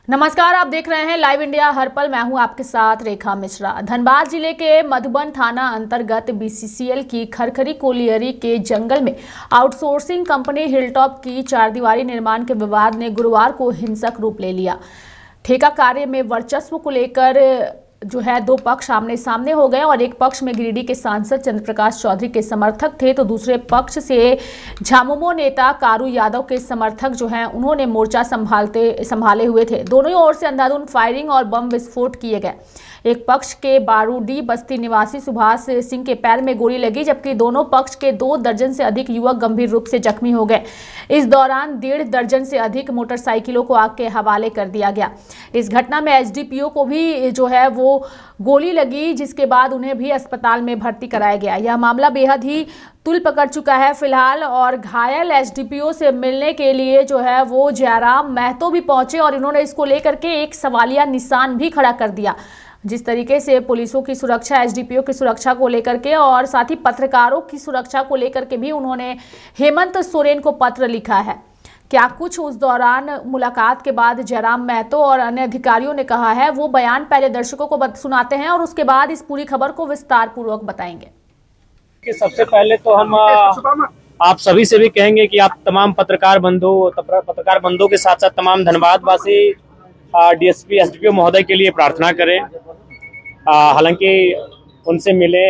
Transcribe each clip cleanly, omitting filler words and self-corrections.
नमस्कार, आप देख रहे हैं लाइव इंडिया हर पल। मैं हूं आपके साथ रेखा मिश्रा। धनबाद जिले के मधुबन थाना अंतर्गत बीसीसीएल की खरखरी कोलियरी के जंगल में आउटसोर्सिंग कंपनी हिलटॉप की चारदीवारी निर्माण के विवाद ने गुरुवार को हिंसक रूप ले लिया। ठेका कार्य में वर्चस्व को लेकर दो पक्ष आमने सामने हो गए और एक पक्ष में गिरिडीह के सांसद चंद्र प्रकाश चौधरी के समर्थक थे, तो दूसरे पक्ष से झामुमो नेता कारू यादव के समर्थक उन्होंने मोर्चा संभाले हुए थे। दोनों ही ओर से अंधाधुंध फायरिंग और बम विस्फोट किए गए। एक पक्ष के बारूडी बस्ती निवासी सुभाष सिंह के पैर में गोली लगी, जबकि दोनों पक्ष के 2 दर्जन से अधिक युवक गंभीर रूप से जख्मी हो गए। इस दौरान 1.5 दर्जन से अधिक मोटरसाइकिलों को आग के हवाले कर दिया गया। इस घटना में एसडीपीओ को भी वो गोली लगी, जिसके बाद उन्हें भी अस्पताल में भर्ती कराया गया। यह मामला बेहद ही तूल पकड़ चुका है फिलहाल, और घायल एसडीपीओ से मिलने के लिए वो जयराम महतो भी पहुंचे और इन्होंने इसको लेकर के एक सवालिया निशान भी खड़ा कर दिया। जिस तरीके से पुलिसों की सुरक्षा, एसडीपीओ की सुरक्षा को लेकर के और साथ ही पत्रकारों की सुरक्षा को लेकर के भी उन्होंने हेमंत सोरेन को पत्र लिखा है। क्या कुछ उस दौरान मुलाकात के बाद जयराम महतो और अन्य अधिकारियों ने कहा है, वो बयान पहले दर्शकों को सुनाते हैं और उसके बाद इस पूरी खबर को विस्तार पूर्वक बताएंगे। सबसे पहले तो हम आप सभी से भी कहेंगे कि आप तमाम पत्रकार बंधुओं के साथ साथ तमाम धनबाद वासी डीएसपी एसडीपीओ महोदय के लिए प्रार्थना करें। हालांकि उनसे मिले,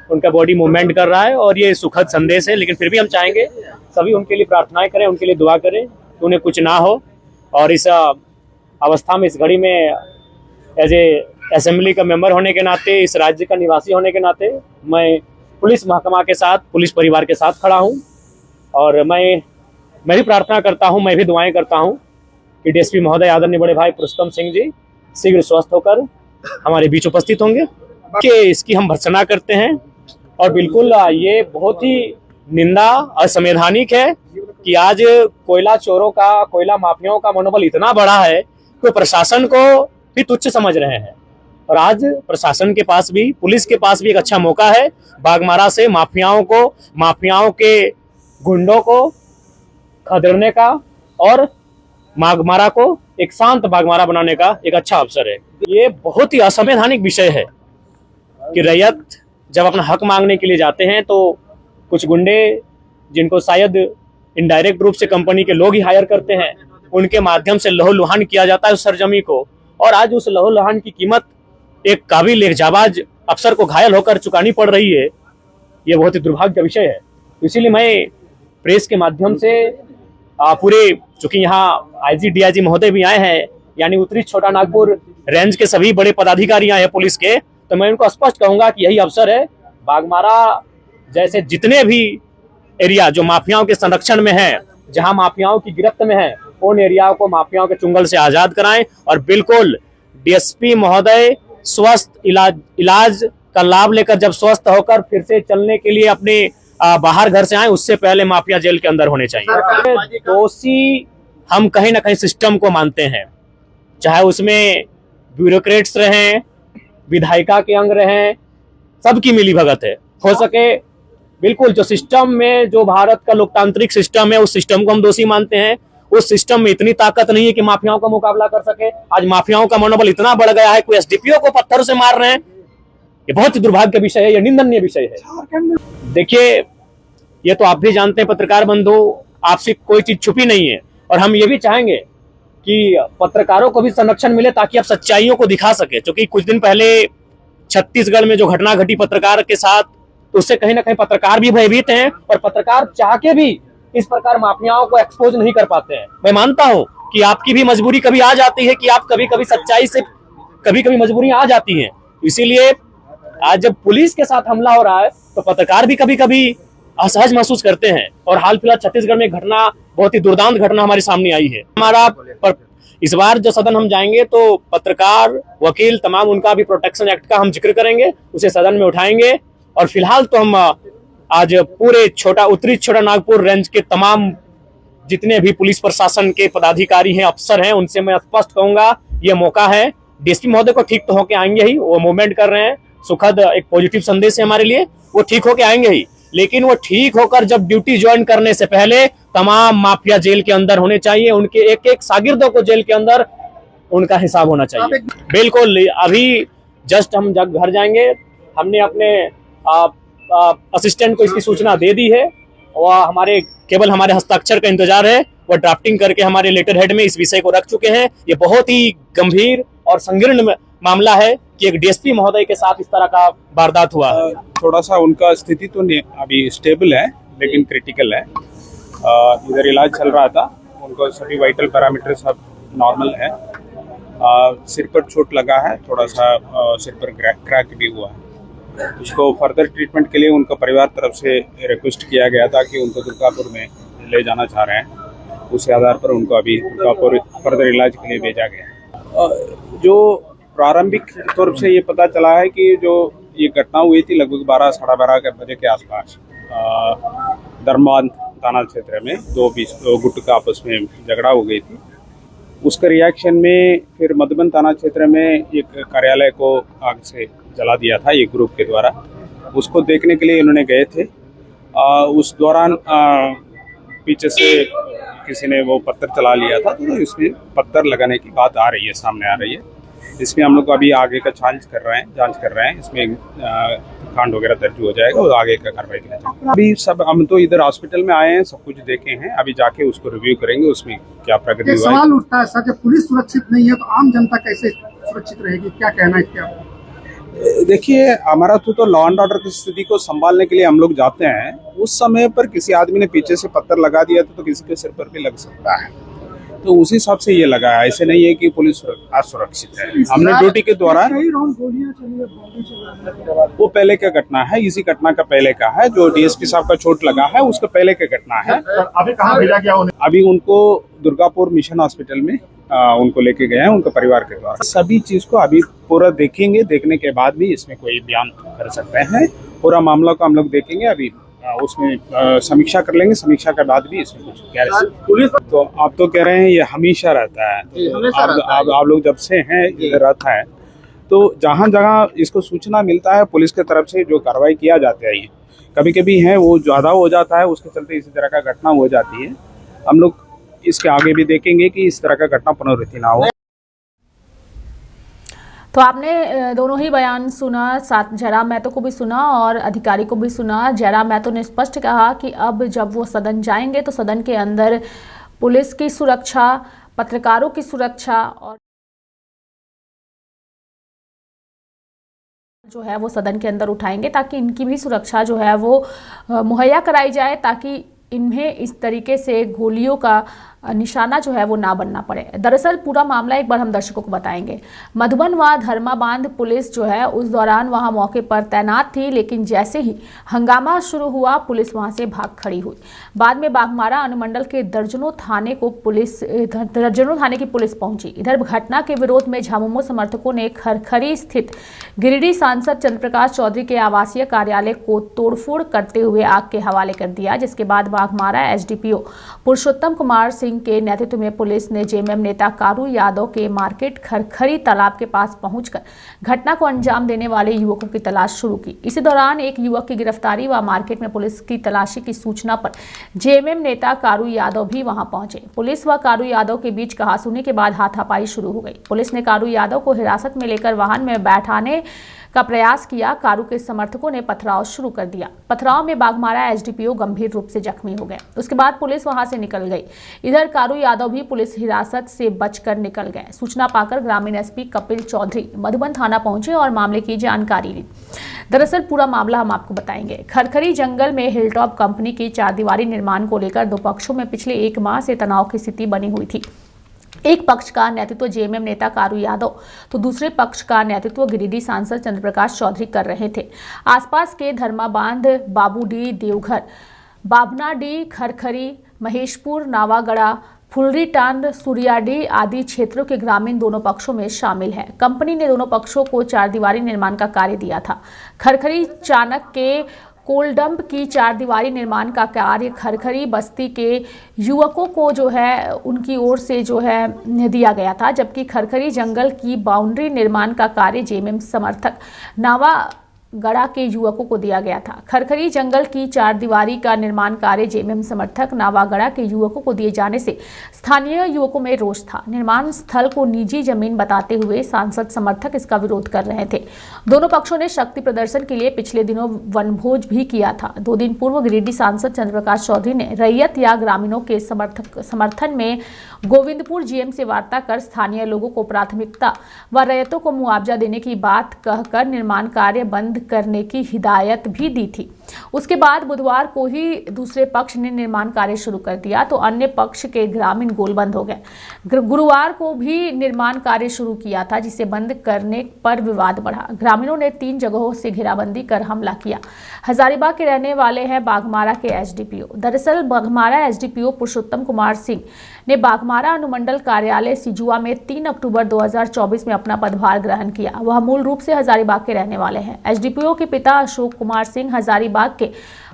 उनका बॉडी मूवमेंट कर रहा है और ये सुखद संदेश है, लेकिन फिर भी हम चाहेंगे सभी उनके लिए प्रार्थनाएं करें, उनके लिए दुआ करें कि उन्हें कुछ ना हो। और इस अवस्था में, इस घड़ी में एज ए असेंबली का मेंबर होने के नाते, इस राज्य का निवासी होने के नाते मैं पुलिस महकमा के साथ, पुलिस परिवार के साथ खड़ा हूं और मैं भी प्रार्थना करता हूं, मैं भी दुआएं करता हूं कि डीएसपी महोदय आदरणीय बड़े भाई पुरुषोत्तम सिंह जी शीघ्र स्वस्थ होकर हमारे बीच उपस्थित होंगे। कि इसकी हम भर्त्सना करते हैं और बिल्कुल ये बहुत ही निंदा असंवैधानिक है कि आज कोयला चोरों का, कोयला माफियाओं का मनोबल इतना बड़ा है कि प्रशासन को भी तुच्छ समझ रहे हैं। और आज प्रशासन के पास भी, पुलिस के पास भी एक अच्छा मौका है बाघमारा से माफियाओं के गुंडों को खदेड़ने का और बाघमारा को एक शांत बाघमारा बनाने का एक अच्छा अवसर है। ये बहुत ही असंवैधानिक विषय है कि रैयत जब अपना हक मांगने के लिए जाते हैं तो कुछ गुंडे, जिनको शायद इनडायरेक्ट रूप से कंपनी के लोग ही हायर करते हैं, उनके माध्यम से लहूलुहान किया जाता है उस सरजमी को। और आज उस लहूलुहान की कीमत एक काबिल, एक जाबाज अफसर को घायल होकर चुकानी पड़ रही है। ये बहुत ही दुर्भाग्य का विषय है। इसीलिए मैं प्रेस के माध्यम से पूरे, चूंकि यहाँ आईजी डीआईजी महोदय भी आए हैं, यानी उत्तरी छोटा नागपुर रेंज के सभी बड़े पदाधिकारी आए हैं पुलिस के, तो मैं उनको स्पष्ट कहूंगा कि यही अवसर है, बाघमारा जैसे जितने भी एरिया जो माफियाओं के संरक्षण में है, जहां माफियाओं की गिरफ्त में है, उन एरिया को माफियाओं के चुंगल से आजाद कराएं और बिल्कुल डीएसपी महोदय स्वस्थ इलाज का लाभ लेकर जब स्वस्थ होकर फिर से चलने के लिए अपने बाहर घर से आए, उससे पहले माफिया जेल के अंदर होने चाहिए। दोषी हम कहीं ना कहीं सिस्टम को मानते हैं, चाहे उसमें ब्यूरोक्रेट्स रहें, विधायिका के अंग रहें, सबकी मिली भगत है। हो सके बिल्कुल जो सिस्टम में, जो भारत का लोकतांत्रिक सिस्टम है, उस सिस्टम को हम दोषी मानते हैं। उस सिस्टम में इतनी ताकत नहीं है कि माफियाओं का मुकाबला कर सके। आज माफियाओं का मनोबल इतना बढ़ गया है, कोई एसडीपीओ को पत्थरों से मार रहे हैं। ये बहुत ही दुर्भाग्य का विषय है, ये निंदनीय विषय है। देखिए, ये तो आप भी जानते हैं पत्रकार बंधु, आपसे कोई चीज छुपी नहीं है और हम ये भी चाहेंगे कि पत्रकारों को भी संरक्षण मिले ताकि आप सच्चाइयों को दिखा सके। क्योंकि कुछ दिन पहले छत्तीसगढ़ में जो घटना घटी पत्रकार के साथ, तो उससे कहीं ना कहीं पत्रकार भी भयभीत हैं और पत्रकार चाह के भी इस प्रकार माफियाओं को एक्सपोज नहीं कर पाते हैं। मैं मानता हूं कि आपकी भी मजबूरी कभी आ जाती है कि आप कभी सच्चाई से कभी मजबूरियां आ जाती हैं। इसीलिए आज जब पुलिस के साथ हमला हो रहा है तो पत्रकार भी कभी असहज महसूस करते हैं। और हाल फिलहाल छत्तीसगढ़ में घटना, बहुत ही दुर्दांत घटना हमारे सामने आई है। इस बार जो सदन हम जाएंगे तो पत्रकार, वकील, तमाम उनका भी प्रोटेक्शन एक्ट का हम जिक्र करेंगे, उसे सदन में उठाएंगे। और फिलहाल तो हम आज पूरे उत्तरी छोटा नागपुर रेंज के तमाम जितने भी पुलिस प्रशासन के पदाधिकारी हैं, अफसर हैं, उनसे मैं स्पष्ट कहूंगा ये मौका है। डीएसपी महोदय को ठीक तो होके आएंगे ही, वो मूवमेंट कर रहे हैं, सुखद एक पॉजिटिव संदेश है हमारे लिए, वो ठीक होके आएंगे ही। लेकिन वो ठीक होकर जब ड्यूटी ज्वाइन करने से पहले तमाम माफिया जेल के अंदर होने चाहिए। उनके एक एक शागिर्दों को जेल के अंदर उनका हिसाब होना चाहिए। बिल्कुल, अभी जस्ट हम जब घर जाएंगे, हमने अपने असिस्टेंट को इसकी सूचना दे दी है और केवल हमारे हस्ताक्षर का इंतजार है। वह ड्राफ्टिंग करके हमारे लेटर हेड में इस विषय को रख चुके हैं। ये बहुत ही गंभीर और संकीर्ण मामला है कि एक डीएसपी महोदय के साथ इस तरह का वारदात हुआ। थोड़ा सा उनका स्थिति तो अभी स्टेबल है लेकिन क्रिटिकल है। इधर इलाज चल रहा था, उनको सभी वाइटल पैरामीटर सब नॉर्मल है। सिर पर चोट लगा है, थोड़ा सा सिर पर क्रैक भी हुआ है। उसको फर्दर ट्रीटमेंट के लिए उनका परिवार तरफ से रिक्वेस्ट किया गया था कि उनको दुर्गापुर में ले जाना चाह रहे हैं। उस आधार पर उनको अभी दुर्गापुर फर्दर इलाज के लिए भेजा गया। जो प्रारंभिक तौर से ये पता चला है कि जो ये घटना हुई थी लगभग 12 साढ़े 12 बजे के आसपास धर्मबाद थाना क्षेत्र में दो गुट का आपस में झगड़ा हो गई थी। उसका रिएक्शन में फिर मधुबन थाना क्षेत्र में एक कार्यालय को आग से जला दिया था एक ग्रुप के द्वारा। उसको देखने के लिए इन्होंने गए थे। उस दौरान पीछे से किसी ने वो पत्थर चला लिया था, तो इसमें पत्थर लगाने की बात आ रही है, सामने आ रही है। इसमें हम लोग अभी आगे का जांच कर रहे हैं। इसमें कांड वगैरह दर्ज हो जाएगा और आगे का कार्रवाई किया जाएगा। अभी सब हम तो इधर हॉस्पिटल में आए हैं, सब कुछ देखे हैं, अभी जाके उसको रिव्यू करेंगे, उसमें क्या प्रगति हुआ है। सवाल उठता है सर, जब पुलिस सुरक्षित नहीं है तो आम जनता कैसे सुरक्षित रहेगी, क्या कहना है इसके? देखिए, हमारा तो लॉ एंड ऑर्डर की स्थिति को संभालने के लिए हम लोग जाते हैं। उस समय पर किसी आदमी ने पीछे से पत्थर लगा दिया तो किसी के सिर पर भी लग सकता है, तो उसी हिसाब से ये लगा है। ऐसे नहीं है कि पुलिस असुरक्षित है। हमने ड्यूटी के दौरान वो पहले का घटना है, इसी घटना का पहले का है। जो डीएसपी साहब का चोट लगा है उसका पहले का घटना है। अभी कहाँ भेजा गया उन्हें? अभी उनको दुर्गापुर मिशन हॉस्पिटल में उनको लेके गए हैं उनके परिवार के द्वारा। सभी चीज को अभी पूरा देखेंगे, देखने के बाद भी इसमें कोई बयान कर सकते हैं। पूरा मामला को हम लोग देखेंगे, अभी उसमें समीक्षा कर लेंगे। समीक्षा के बाद भी इसमें कुछ कह रहे पुलिस तो आप तो कह रहे हैं ये हमेशा रहता है। तो आप लोग जब से हैं इधर रहता है, तो जहाँ जहाँ इसको सूचना मिलता है पुलिस के तरफ से जो कार्रवाई किया जाता है, ये कभी कभी है वो ज्यादा हो जाता है, उसके चलते इसी तरह का घटना हो जाती है। हम लोग इसके आगे भी देखेंगे कि इस तरह का घटना पुनरावृत्ति ना हो। तो आपने दोनों ही बयान सुना, साथ जयराम महतो को भी सुना और अधिकारी को भी सुना। जयराम महतो ने स्पष्ट कहा कि अब जब वो सदन जाएंगे तो सदन के अंदर पुलिस की सुरक्षा, पत्रकारों की सुरक्षा और जो है वो सदन के अंदर उठाएंगे, ताकि इनकी भी सुरक्षा जो है वो मुहैया कराई जाए, ताकि इन्हें इस तरीके से गोलियों का निशाना जो है वो ना बनना पड़े। दरअसल पूरा मामला एक बार हम दर्शकों को बताएंगे। मधुबन व धर्माबाद पुलिस जो है उस दौरान वहां मौके पर तैनात थी, लेकिन जैसे ही हंगामा शुरू हुआ पुलिस वहां से भाग खड़ी हुई। बाद में बाघमारा अनुमंडल के दर्जनों थाने की पुलिस पहुंची। इधर घटना के विरोध में झामुमो समर्थकों ने खरखरी स्थित गिरिडीह सांसद चंद्रप्रकाश चौधरी के आवासीय कार्यालय को तोड़फोड़ करते हुए आग के हवाले कर दिया, जिसके बाद बाघमारा एसडीपीओ पुरुषोत्तम कुमार सिंह के नेतृत्व में पुलिस ने जेएमएम नेता कारू यादव के मार्केट खरखरी तालाब के पास पहुंचकर घटना को अंजाम देने वाले युवकों की तलाश शुरू की। इसी दौरान एक युवक की गिरफ्तारी व मार्केट में पुलिस की तलाशी की सूचना पर जेएमएम नेता कारू यादव भी वहां पहुंचे। पुलिस व कारू यादव के बीच कहासुनी के बाद हाथापाई शुरू हो गई। पुलिस ने कारू यादव को हिरासत में लेकर वाहन में बैठाने का प्रयास किया। कारू के समर्थकों ने पथराव शुरू कर दिया। पथराव में बाघमारा एसडीपीओ गंभीर रूप से जख्मी हो गए। उसके बाद पुलिस वहां से निकल गई। इधर कारू यादव भी पुलिस हिरासत से बचकर निकल गए। सूचना पाकर ग्रामीण एसपी कपिल चौधरी मधुबन थाना पहुंचे और मामले की जानकारी ली। दरअसल पूरा मामला हम आपको बताएंगे। खरखरी जंगल में हिलटॉप कंपनी की चारदीवारी निर्माण को लेकर दो पक्षों में पिछले 1 माह से तनाव की स्थिति बनी हुई थी। एक पक्ष का नेतृत्व जेएमएम नेता कारू यादव तो दूसरे पक्ष का नेतृत्व गिरिडीह सांसद चंद्रप्रकाश चौधरी कर रहे थे। आसपास के धर्माबाद, बाबूडीह, देवघर, बाभनाडीह, खरखरी, महेशपुर, नावागढ़ा, फुलरीटांड, सूर्याडीह आदि क्षेत्रों के ग्रामीण दोनों पक्षों में शामिल है। कंपनी ने दोनों पक्षों को चारदीवारी निर्माण का कार्य दिया था। खरखरी चाणक के कोलडंप की चारदीवारी निर्माण का कार्य खरखरी बस्ती के युवकों को जो है उनकी ओर से जो है दिया गया था, जबकि खरखरी जंगल की बाउंड्री निर्माण का कार्य जेएमएम समर्थक नावा गड़ा के युवकों को दिया गया था। खरखरी जंगल की 4 दीवारी का निर्माण कार्य जेएमएम समर्थक नावागड़ा के युवकों को दिए जाने से स्थानीय युवकों में रोष था। निर्माण स्थल को निजी जमीन बताते हुए सांसद समर्थक इसका विरोध कर रहे थे। दोनों पक्षों ने शक्ति प्रदर्शन के लिए पिछले दिनों वनभोज भी किया था। 2 दिन पूर्व गिरिडीह सांसद चंद्रप्रकाश चौधरी ने रैयत या ग्रामीणों के समर्थन में गोविंदपुर जीएम से वार्ता कर स्थानीय लोगों को प्राथमिकता व रैयतों को मुआवजा देने की बात कहकर निर्माण कार्य बंद करने की हिदायत भी दी थी। उसके बाद बुधवार को ही दूसरे पक्ष ने निर्माण कार्य शुरू कर दिया तो अन्य पक्ष के ग्रामीण गोलबंद हो गए। गुरुवार को भी निर्माण कार्य शुरू किया था, जिसे बंद करने पर विवाद बढ़ा। ग्रामीणों ने 3 जगहों से घेराबंदी कर हमला किया। हजारीबाग के रहने वाले हैं बाघमारा के एसडीपीओ। दरअसल बाघमारा एसडीपीओ पुरुषोत्तम कुमार सिंह ने बाघमारा अनुमंडल कार्यालय सिजुआ में 3 अक्टूबर 2024 में अपना पदभार ग्रहण किया। वह मूल रूप से हजारीबाग के रहने वाले हैं। एसडीपीओ के पिता अशोक कुमार सिंह हजारीबाग के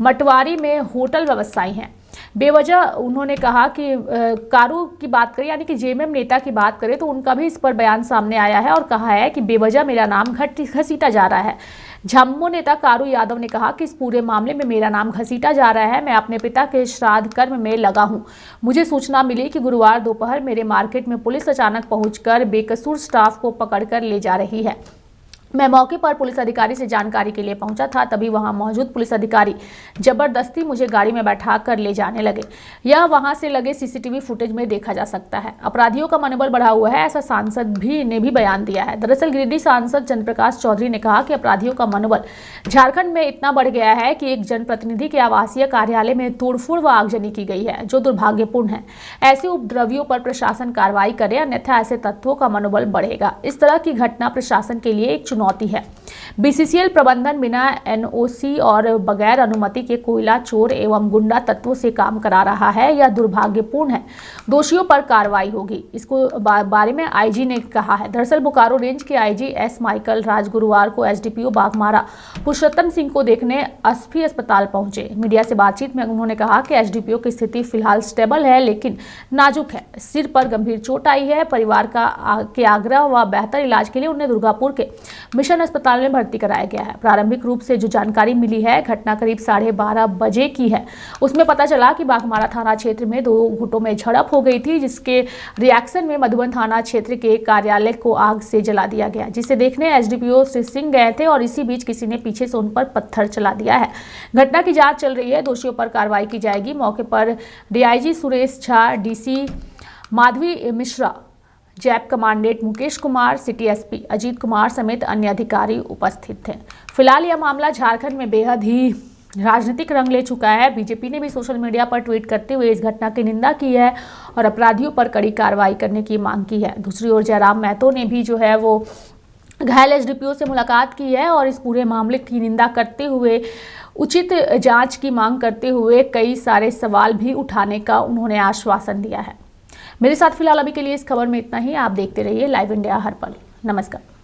मटवारी में होटल व्यवसायी हैं। बेवजह उन्होंने कहा कि कारू की बात करें, यानी कि जेएमएम नेता की बात करें, तो उनका भी इस पर बयान सामने आया है और कहा है कि बेवजह मेरा नाम घसीटा जा रहा है। झामुमो नेता कारू यादव ने कहा कि इस पूरे मामले में मेरा नाम घसीटा जा रहा है। मैं अपने पिता के श्राद्ध कर्म में लगा हूं। मुझे सूचना मिली कि गुरुवार दोपहर मेरे मार्केट में पुलिस अचानक पहुंचकर बेकसूर स्टाफ को पकड़कर ले जा रही है। मैं मौके पर पुलिस अधिकारी से जानकारी के लिए पहुंचा था, तभी वहां मौजूद पुलिस अधिकारी जबरदस्ती मुझे गाड़ी में बैठा कर ले जाने लगे। यह वहां से लगे सीसीटीवी फुटेज में देखा जा सकता है। अपराधियों का मनोबल बढ़ा हुआ है, ऐसा सांसद ने भी बयान दिया है। दरअसल गिरिडीह सांसद चंद्रप्रकाश चौधरी ने कहा कि अपराधियों का मनोबल झारखंड में इतना बढ़ गया है कि एक जनप्रतिनिधि के आवासीय कार्यालय में तोड़फोड़ व आगजनी की गई है, जो दुर्भाग्यपूर्ण है। ऐसे उपद्रवियों पर प्रशासन कार्रवाई करे, अन्यथा ऐसे तत्वों का मनोबल बढ़ेगा। इस तरह की घटना प्रशासन के लिए एक चुनौती है। बीसीसीएल प्रबंधन बिना एनओसी और बगैर अनुमति के कोयला चोर एवं गुंडा तत्वों से काम करा रहा है। यह दुर्भाग्यपूर्ण है। दोषियों पर कार्रवाई होगी, इसको बारे में आईजी ने कहा है। दरअसल बोकारो रेंज के आईजी एस माइकल राज गुरुवार को एसडीपीओ बाघमारा पुरुषोत्तम सिंह को देखने अस्फी अस्पताल पहुंचे। मीडिया से बातचीत में उन्होंने कहा कि एसडीपीओ की स्थिति फिलहाल स्टेबल है, लेकिन नाजुक है। सिर पर गंभीर चोट आई है। परिवार के आग्रह व बेहतर इलाज के लिए उन्हें दुर्गापुर के मिशन अस्पताल में भर्ती कराया गया है। प्रारंभिक रूप से जो जानकारी मिली है, घटना करीब 12:30 बजे की है। उसमें पता चला कि बाघमारा थाना क्षेत्र में 2 गुटों में झड़प हो गई थी, जिसके रिएक्शन में मधुबन थाना क्षेत्र के कार्यालय को आग से जला दिया गया, जिसे देखने एसडीपीओ श्री सिंह गए थे और इसी बीच किसी ने पीछे से उन पर पत्थर चला दिया है। घटना की जांच चल रही है, दोषियों पर कार्रवाई की जाएगी। मौके पर DIG Suresh Jha, DC Madhavi Mishra, JAP commandant Mukesh Kumar, city SP Ajit Kumar समेत अन्य अधिकारी उपस्थित थे। फिलहाल यह मामला झारखंड में बेहद ही राजनीतिक रंग ले चुका है। बीजेपी ने भी सोशल मीडिया पर ट्वीट करते हुए इस घटना की निंदा की है और अपराधियों पर कड़ी कार्रवाई करने की मांग की है। दूसरी ओर जयराम महतो ने भी जो है वो घायल एसडीपीओ से मुलाकात की है और इस पूरे मामले की निंदा करते हुए उचित जांच की मांग करते हुए कई सारे सवाल भी उठाने का उन्होंने आश्वासन दिया है। मेरे साथ फिलहाल अभी के लिए इस खबर में इतना ही। आप देखते रहिए लाइव इंडिया हर पल। नमस्कार।